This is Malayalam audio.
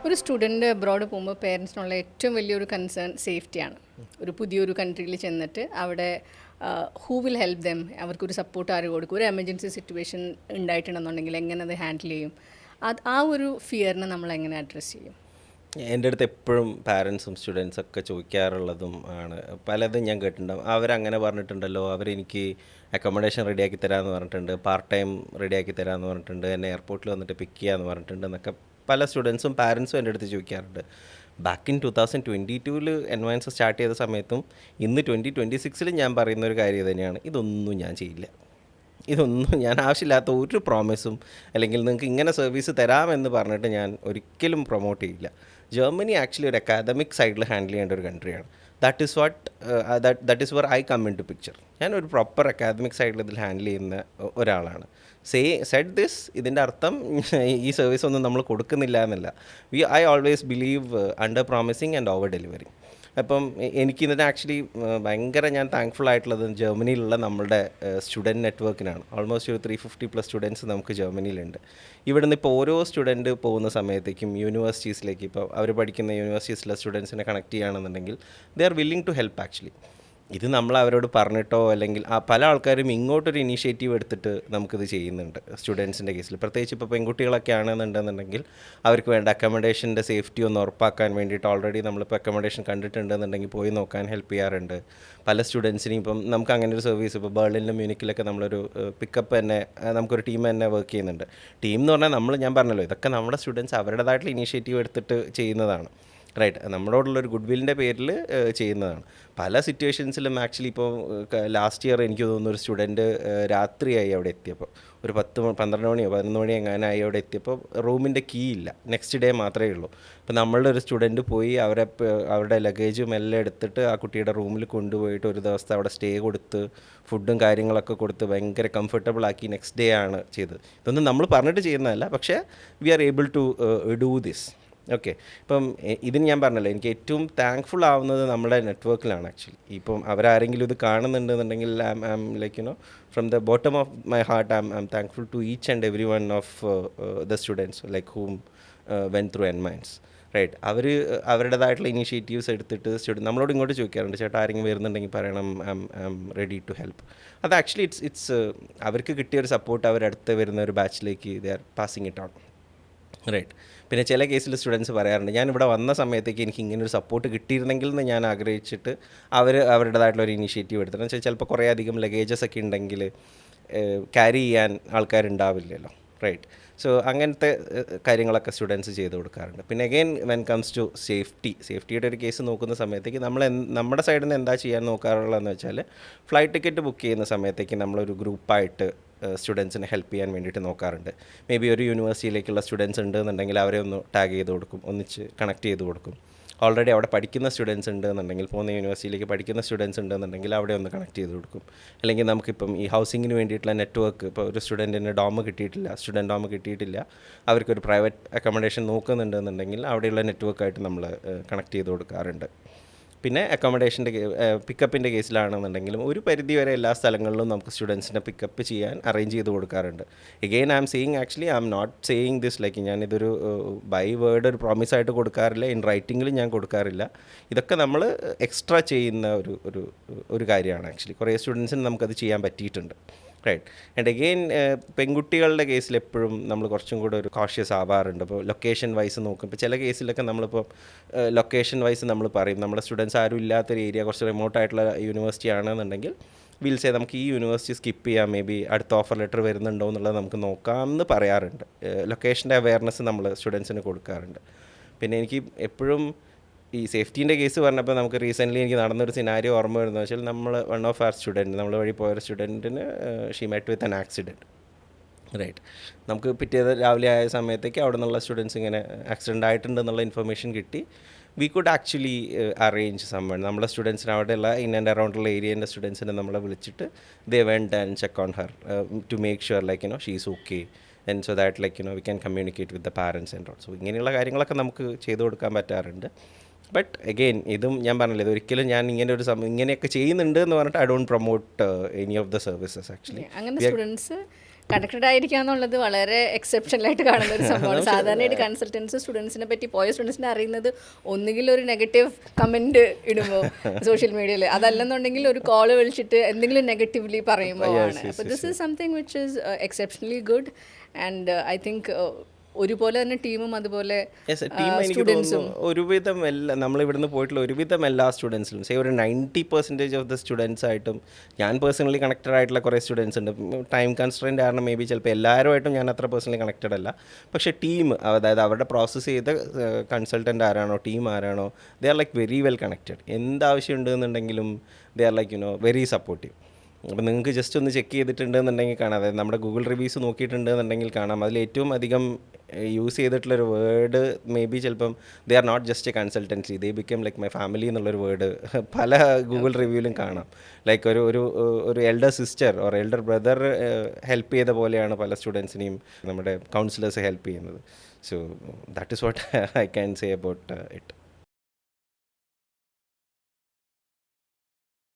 ഒരു സ്റ്റുഡൻറ്റ് അബ്രോഡ് പോകുമ്പോൾ പേരൻസിനുള്ള ഏറ്റവും വലിയൊരു കൺസേൺ സേഫ്റ്റിയാണ്. ഒരു പുതിയൊരു കൺട്രിയിൽ ചെന്നിട്ട് അവിടെ ഹൂ വിൽ ഹെൽപ്പ് ദം, അവർക്കൊരു സപ്പോർട്ട് ആര് കൊടുക്കും, ഒരു എമർജൻസി സിറ്റുവേഷൻ ഉണ്ടായിട്ടുണ്ടെന്നുണ്ടെങ്കിൽ എങ്ങനെ അത് ഹാൻഡിൽ ചെയ്യും, ആ ഒരു ഫിയറിനെ നമ്മൾ എങ്ങനെ അഡ്രസ്സ് ചെയ്യും? എൻ്റെ അടുത്ത് എപ്പോഴും പാരൻസും സ്റ്റുഡൻസൊക്കെ ചോദിക്കാറുള്ളതും ആണ്. പലതും ഞാൻ കേട്ടിട്ടുണ്ടാവും. അവരങ്ങനെ പറഞ്ഞിട്ടുണ്ടല്ലോ, അവരെനിക്ക് അക്കോമഡേഷൻ റെഡിയാക്കി തരാമെന്ന് പറഞ്ഞിട്ടുണ്ട്, പാർട്ട് ടൈം റെഡിയാക്കി തരാമെന്ന് പറഞ്ഞിട്ടുണ്ട്, എന്നെ എയർപോർട്ടിൽ വന്നിട്ട് പിക്ക് ചെയ്യാമെന്ന് പറഞ്ഞിട്ടുണ്ട് എന്നൊക്കെ പല സ്റ്റുഡൻസും പാരൻസും എൻ്റെ അടുത്ത് ചോദിക്കാറുണ്ട്. ബാക്ക് ഇൻ 2022 എൻവയൻസ് സ്റ്റാർട്ട് ചെയ്ത സമയത്തും ഇന്ന് 2026 ഞാൻ പറയുന്ന ഒരു കാര്യം തന്നെയാണ്, ഇതൊന്നും ഞാൻ ചെയ്യില്ല. ഇതൊന്നും ഞാൻ ആവശ്യമില്ലാത്ത ഒരു പ്രോമിസും അല്ലെങ്കിൽ നിങ്ങൾക്ക് ഇങ്ങനെ സർവീസ് തരാമെന്ന് പറഞ്ഞിട്ട് ഞാൻ ഒരിക്കലും പ്രൊമോട്ട് ചെയ്യില്ല. ജർമ്മനി ആക്ച്വലി ഒരു അക്കാദമിക് സൈഡിൽ ഹാൻഡിൽ ചെയ്യേണ്ട ഒരു കൺട്രിയാണ്. That is what that is where I come in to picture. ഞാൻ ഒരു പ്രോപ്പർ അക്കാദമിക് സൈഡിൽ ഇതിൽ ഹാൻഡിൽ ചെയ്യുന്ന ഒരാളാണ്. സെഡ് ദിസ്, ഇതിൻ്റെ അർത്ഥം ഈ സർവീസ് ഒന്നും നമ്മൾ കൊടുക്കുന്നില്ല എന്നല്ല. I always believe under promising and over delivering. അപ്പം എനിക്കിതിന് ആക്ച്വലി ഭയങ്കര ഞാൻ താങ്ക്ഫുൾ ആയിട്ടുള്ളത് ജർമ്മനിയിലുള്ള നമ്മളുടെ സ്റ്റുഡൻറ്റ് നെറ്റ്വർക്കിനാണ്. ഓൾമോസ്റ്റ് ഒരു 350+ സ്റ്റുഡൻസ് നമുക്ക് ജർമ്മനിയിലുണ്ട്. ഇവിടുന്ന് ഇപ്പോൾ ഓരോ സ്റ്റുഡൻറ്റ് പോകുന്ന സമയത്തേക്കും യൂണിവേഴ്സിറ്റീസിലേക്ക്, ഇപ്പോൾ അവർ പഠിക്കുന്ന യൂണിവേഴ്സിറ്റീസിലെ സ്റ്റുഡൻസിനെ കണക്ട് ചെയ്യുകയാണെന്നുണ്ടെങ്കിൽ they are willing to help actually. ഇത് നമ്മൾ അവരോട് പറഞ്ഞിട്ടോ അല്ലെങ്കിൽ പല ആൾക്കാരും ഇങ്ങോട്ടൊരു ഇനീഷ്യേറ്റീവ് എടുത്തിട്ട് നമുക്കിത് ചെയ്യുന്നുണ്ട് സ്റ്റുഡൻസിൻ്റെ കേസിൽ. പ്രത്യേകിച്ച് ഇപ്പോൾ പെൺകുട്ടികളൊക്കെ ആണെന്നുണ്ടെന്നുണ്ടെങ്കിൽ അവർക്ക് വേണ്ട അക്കോമഡേഷൻ്റെ സേഫ്റ്റി ഒന്ന് ഉറപ്പാക്കാൻ വേണ്ടിയിട്ട് ഓൾറെഡി നമ്മളിപ്പോൾ അക്കോമഡേഷൻ കണ്ടിട്ടുണ്ടെന്നുണ്ടെങ്കിൽ പോയി നോക്കാൻ ഹെൽപ്പ് ചെയ്യാറുണ്ട്. പല സ്റ്റുഡൻസിനെയും ഇപ്പം നമുക്ക് അങ്ങനെ ഒരു സർവീസ് ഇപ്പോൾ ബേർലിനിലും മ്യൂണിക്കിലൊക്കെ നമ്മളൊരു പിക്കപ്പ് തന്നെ നമുക്കൊരു ടീം തന്നെ വർക്ക് ചെയ്യുന്നുണ്ട്. ടീം എന്ന് പറഞ്ഞാൽ ഞാൻ പറഞ്ഞല്ലോ, ഇതൊക്കെ നമ്മുടെ സ്റ്റുഡൻസ് അവരുടേതായിട്ടുള്ള ഇനീഷ്യേറ്റീവ് എടുത്തിട്ട് ചെയ്യുന്നതാണ്. റൈറ്റ്, നമ്മളോടുള്ളൊരു ഗുഡ് വില്ലിൻ്റെ പേരിൽ ചെയ്യുന്നതാണ്. പല സിറ്റുവേഷൻസിലും ആക്ച്വലി ഇപ്പോൾ ലാസ്റ്റ് ഇയർ എനിക്ക് തോന്നുന്നു ഒരു സ്റ്റുഡൻറ്റ് രാത്രിയായി അവിടെ എത്തിയപ്പോൾ, ഒരു 12 മണിയോ 11 മണിയോ എങ്ങാനായി അവിടെ എത്തിയപ്പോൾ റൂമിൻ്റെ കീ ഇല്ല, നെക്സ്റ്റ് ഡേ മാത്രമേ ഉള്ളൂ. അപ്പോൾ നമ്മളുടെ ഒരു സ്റ്റുഡൻറ്റ് പോയി അവരുടെ ലഗേജും എല്ലാം എടുത്തിട്ട് ആ കുട്ടിയുടെ റൂമിൽ കൊണ്ടുപോയിട്ട് ഒരു ദിവസത്തെ അവിടെ സ്റ്റേ കൊടുത്ത് ഫുഡും കാര്യങ്ങളൊക്കെ കൊടുത്ത് ഭയങ്കര കംഫർട്ടബിൾ ആക്കി നെക്സ്റ്റ് ഡേ ആണ് ചെയ്തത്. ഇതൊന്നും നമ്മൾ പറഞ്ഞിട്ട് ചെയ്യുന്നതല്ല, പക്ഷേ we are able to do this. Okay, ഇപ്പം ഇതിന് ഞാൻ പറഞ്ഞല്ലോ, എനിക്ക് ഏറ്റവും താങ്ക്ഫുൾ ആവുന്നത് നമ്മുടെ നെറ്റ്വർക്കിലാണ് ആക്ച്വലി. ഇപ്പം അവരാരെങ്കിലും ഇത് കാണുന്നുണ്ടെന്നുണ്ടെങ്കിൽ I like from the bottom of my heart I'm thankful to each and every one of the students like whom went through എൻമൈൻസ്. റൈറ്റ്, അവരുടേതായിട്ടുള്ള ഇനീഷ്യേറ്റീവ്സ് എടുത്തിട്ട് നമ്മളോട് ഇങ്ങോട്ട് ചോദിക്കാറുണ്ട്, ചേട്ടാ ആരെങ്കിലും വരുന്നുണ്ടെങ്കിൽ പറയണം, I'm ready to help. അത് ആക്ച്വലി ഇറ്റ്സ് അവർക്ക് കിട്ടിയൊരു സപ്പോർട്ട് അവരടുത്ത് വരുന്ന ഒരു ബാച്ചിലേക്ക് they are passing it on. Right, പിന്നെ ചില കേസിൽ സ്റ്റുഡൻസ് പറയാറുണ്ട്, ഞാനിവിടെ വന്ന സമയത്തേക്ക് എനിക്ക് ഇങ്ങനൊരു സപ്പോർട്ട് കിട്ടിയിരുന്നെങ്കിൽ എന്ന് ഞാൻ ആഗ്രഹിച്ചിട്ട് അവരുടേതായിട്ടുള്ള ഒരു ഇനീഷ്യേറ്റീവ് എടുത്തിട്ട് വെച്ചാൽ ചിലപ്പോൾ കുറേ അധികം ലഗേജസ് ഒക്കെ ഉണ്ടെങ്കിൽ ക്യാരി ചെയ്യാൻ ആൾക്കാരുണ്ടാവില്ലല്ലോ. റൈറ്റ്, സോ അങ്ങനത്തെ കാര്യങ്ങളൊക്കെ സ്റ്റുഡൻസ് ചെയ്ത് കൊടുക്കാറുണ്ട്. പിന്നെ അഗെയിൻ വെൻ കംസ് ടു സേഫ്റ്റിയുടെ ഒരു കേസ് നോക്കുന്ന സമയത്തേക്ക് നമ്മുടെ സൈഡിൽ നിന്ന് എന്താ ചെയ്യാൻ നോക്കാറുള്ളതെന്ന് വെച്ചാൽ, ഫ്ലൈറ്റ് ടിക്കറ്റ് ബുക്ക് ചെയ്യുന്ന സമയത്തേക്ക് നമ്മളൊരു ഗ്രൂപ്പായിട്ട് സ്റ്റുഡൻസിനെ ഹെൽപ്പ് ചെയ്യാൻ വേണ്ടിയിട്ട് നോക്കാറുണ്ട്. മേ ബി ഒരു യൂണിവേഴ്സിറ്റിയിലേക്കുള്ള സ്റ്റുഡൻസ് ഉണ്ടെന്നുണ്ടെങ്കിൽ അവരെ ഒന്ന് ടാഗ് ചെയ്ത് കൊടുക്കും, ഒന്നിച്ച് കണക്ട് ചെയ്ത് കൊടുക്കും. ഓൾറെഡി അവിടെ പഠിക്കുന്ന സ്റ്റുഡൻസ് ഉണ്ടെന്നുണ്ടെങ്കിൽ, പോകുന്ന യൂണിവേഴ്സിറ്റിയിലേക്ക് പഠിക്കുന്ന സ്റ്റുഡൻസ് ഉണ്ടെന്നുണ്ടെങ്കിൽ അവിടെ ഒന്ന് കണക്ട് ചെയ്ത് കൊടുക്കും. അല്ലെങ്കിൽ നമുക്കിപ്പം ഈ ഹൗസിങ്ങിന് വേണ്ടിയിട്ടുള്ള നെറ്റ്വർക്ക്, ഇപ്പോൾ ഒരു സ്റ്റുഡൻറ്റിന് സ്റ്റുഡൻറ്റ് ഡോം കിട്ടിയിട്ടില്ല, അവർക്കൊരു പ്രൈവറ്റ് അക്കോമഡേഷൻ നോക്കുന്നുണ്ടെന്നുണ്ടെങ്കിൽ അവിടെയുള്ള നെറ്റ്വർക്കായിട്ട് നമ്മൾ കണക്ട് ചെയ്ത് കൊടുക്കാറുണ്ട്. പിന്നെ അക്കോമഡേഷൻ്റെ പിക്കപ്പിൻ്റെ കേസിലാണെന്നുണ്ടെങ്കിലും ഒരു പരിധി വരെ എല്ലാ സ്ഥലങ്ങളിലും നമുക്ക് സ്റ്റുഡൻസിനെ പിക്കപ്പ് ചെയ്യാൻ അറേഞ്ച് ചെയ്ത് കൊടുക്കാറുണ്ട്. Again I'm saying actually I'm not saying this like ഞാനിതൊരു ബൈ വേർഡ് ഒരു പ്രോമിസായിട്ട് കൊടുക്കാറില്ല, ഇൻ റൈറ്റിങ്ങിലും ഞാൻ കൊടുക്കാറില്ല. ഇതൊക്കെ നമ്മൾ എക്സ്ട്രാ ചെയ്യുന്ന ഒരു കാര്യമാണ് ആക്ച്വലി. കുറേ സ്റ്റുഡൻസിന് നമുക്കത് ചെയ്യാൻ പറ്റിയിട്ടുണ്ട്. റൈറ്റ്, ആൻഡ് അഗെയിൻ പെൺകുട്ടികളുടെ കേസിൽ എപ്പോഴും നമ്മൾ കുറച്ചും കൂടെ ഒരു കോഷ്യസ് ആവാറുണ്ട്. ഇപ്പോൾ ലൊക്കേഷൻ വൈസ് നോക്കും, ഇപ്പോൾ ചില കേസിലൊക്കെ നമ്മളിപ്പോൾ ലൊക്കേഷൻ വൈസ് നമ്മൾ പറയും, നമ്മുടെ സ്റ്റുഡൻസ് ആരും ഇല്ലാത്തൊരു ഏരിയ, കുറച്ച് റിമോട്ടായിട്ടുള്ള യൂണിവേഴ്സിറ്റി ആണെന്നുണ്ടെങ്കിൽ വിൽസേ നമുക്ക് ഈ യൂണിവേഴ്സിറ്റി സ്കിപ്പ് ചെയ്യാം, മേ ബി അടുത്ത ഓഫർ ലെറ്റർ വരുന്നുണ്ടോ എന്നുള്ളത് നമുക്ക് നോക്കാമെന്ന് പറയാറുണ്ട്. ലൊക്കേഷൻ്റെ അവെയർനെസ് നമ്മൾ സ്റ്റുഡൻസിന് കൊടുക്കാറുണ്ട്. പിന്നെ എനിക്ക് എപ്പോഴും ഈ സേഫ്റ്റീൻ്റെ കേസ് പറഞ്ഞപ്പോൾ നമുക്ക് റീസെൻ്റ്ലി എനിക്ക് നടന്നൊരു സിനാരിയോ ഓർമ്മ വരുന്നത് വെച്ചാൽ, വൺ ഓഫ് ആർ സ്റ്റുഡൻറ്റ്, നമ്മൾ വഴി പോയൊരു സ്റ്റുഡൻറ്റിന് she met with an accident. Right, നമുക്ക് പിറ്റേത് രാവിലെ ആയ സമയത്തേക്ക് അവിടെ നിന്നുള്ള സ്റ്റുഡൻസ് ഇങ്ങനെ ആക്സിഡൻ്റ് ആയിട്ടുണ്ടെന്നുള്ള ഇൻഫർമേഷൻ കിട്ടി. We could actually arrange someone, നമ്മുടെ സ്റ്റുഡൻസിന് അവിടെയുള്ള ഇൻ ആൻഡ് അറൗണ്ടുള്ള ഏരിയേൻ്റെ സ്റ്റുഡൻസിനെ നമ്മളെ വിളിച്ചിട്ട് they went and check on her to make sure like she is okay and so that like we can communicate with the parents and all. So ഇങ്ങനെയുള്ള കാര്യങ്ങളൊക്കെ നമുക്ക് ചെയ്തു കൊടുക്കാൻ പറ്റാറുണ്ട്. ബട്ട് അഗെയിൻ ഇതും ഞാൻ പറഞ്ഞില്ല, ഇതൊരിക്കലും ഞാൻ ഇങ്ങനെയൊക്കെ ചെയ്യുന്നുണ്ട് എന്ന് പറഞ്ഞിട്ട് I don't promote any of the services actually. അങ്ങനെ സ്റ്റുഡൻസ് കണക്റ്റഡ് ആയിരിക്കുക എന്നുള്ളത് വളരെ എക്സെപ്ഷണലായിട്ട് കാണുന്ന ഒരു സംഭവമാണ്. സാധാരണയായിട്ട് കൺസൾട്ടൻസ് സ്റ്റുഡൻസിനെ പറ്റി പോയ സ്റ്റുഡൻസിനെ അറിയുന്നത് ഒന്നുകിൽ ഒരു നെഗറ്റീവ് കമൻറ്റ് ഇടുമ്പോൾ സോഷ്യൽ മീഡിയയിൽ, അതല്ലെന്നുണ്ടെങ്കിൽ ഒരു കോൾ വിളിച്ചിട്ട് എന്തെങ്കിലും നെഗറ്റീവ്ലി പറയുമ്പോൾ ആണ്. അപ്പോൾ this is something which is exceptionally good and I think ഒരുപോലെ തന്നെ ടീമും അതുപോലെ ടീം എനിക്ക് തോന്നുന്നു ഒരുവിധം എല്ലാ നമ്മളിവിടുന്ന് പോയിട്ടുള്ള ഒരുവിധം എല്ലാ സ്റ്റുഡൻസിലും ഒരു 90% ഓഫ് ദ സ്റ്റുഡൻസ് ആയിട്ടും ഞാൻ പേഴ്സണലി കണക്റ്റഡ് ആയിട്ടുള്ള കുറേ സ്റ്റുഡൻസ് ഉണ്ട്. ടൈം കൺസ്ട്രെയിൻ്റ് കാരണം മേ ബി ചിലപ്പോൾ എല്ലാവരുമായിട്ടും ഞാൻ അത്ര പേഴ്സണലി കണക്റ്റഡ് അല്ല. പക്ഷേ ടീം, അതായത് അവരുടെ പ്രോസസ്സ് ചെയ്ത കൺസൾട്ടൻ്റ് ആരാണോ ടീം ആരാണോ, they are like very well connected. എന്താവശ്യം ഉണ്ടെന്നുണ്ടെങ്കിലും they are like very supportive. അപ്പോൾ നിങ്ങൾക്ക് ജസ്റ്റ് ഒന്ന് ചെക്ക് ചെയ്തിട്ടുണ്ടെന്നുണ്ടെങ്കിൽ കാണാം, അതായത് നമ്മുടെ ഗൂഗിൾ റിവ്യൂസ് നോക്കിയിട്ടുണ്ടെന്നുണ്ടെങ്കിൽ കാണാം, അതിൽ ഏറ്റവും അധികം യൂസ് ചെയ്തിട്ടുള്ളൊരു വേർഡ് മേ ബി ചിലപ്പം they are not just a consultancy, they become like my family എന്നുള്ളൊരു വേർഡ് പല ഗൂഗിൾ റിവ്യൂവിലും കാണാം. ലൈക്ക് ഒരു elder sister or elder brother help ചെയ്ത പോലെയാണ് പല സ്റ്റുഡൻസിനെയും നമ്മുടെ കൗൺസിലേഴ്സ് ഹെൽപ്പ് ചെയ്യുന്നത്. So that is what I can say about it.